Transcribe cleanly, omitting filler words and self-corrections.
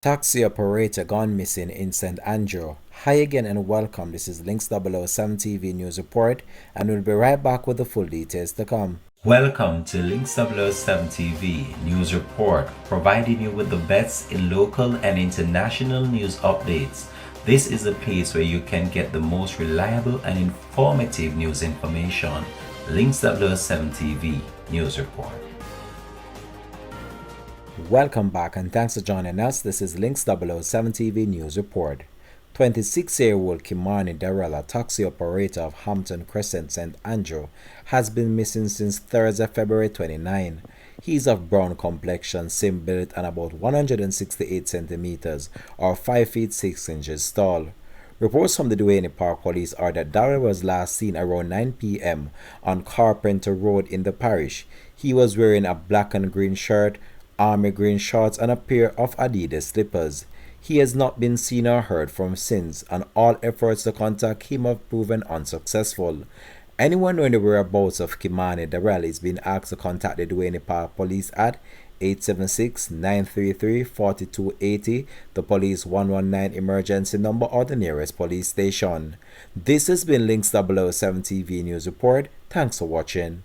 Taxi operator gone missing in St. Andrew. Hi again and welcome. This is Links 007 TV News Report, and we'll be right back with the full details to come. Welcome to Links 007 TV News Report, providing you with the best in local and international news updates. This is a place where you can get the most reliable and informative news information. Links 007 TV News Report. Welcome back and thanks for joining us. This is Links 007 TV News Report. 26-year-old Kimani Darrell, a taxi operator of Hampton Crescent, St. Andrew, has been missing since Thursday, February 29. He is of brown complexion, slim build and about 168 centimeters or 5 feet 6 inches tall. Reports from the Duane Park Police are that Darrell was last seen around 9 p.m. on Carpenter Road in the parish. He was wearing a black and green shirt, army green shorts and a pair of Adidas slippers. He has not been seen or heard from since, and all efforts to contact him have proven unsuccessful. Anyone knowing the whereabouts of Kimani Darrell is being asked to contact the Duane Park Police at 876-933-4280, the police 119 emergency number or the nearest police station. This has been Links 007 TV News Report. Thanks for watching.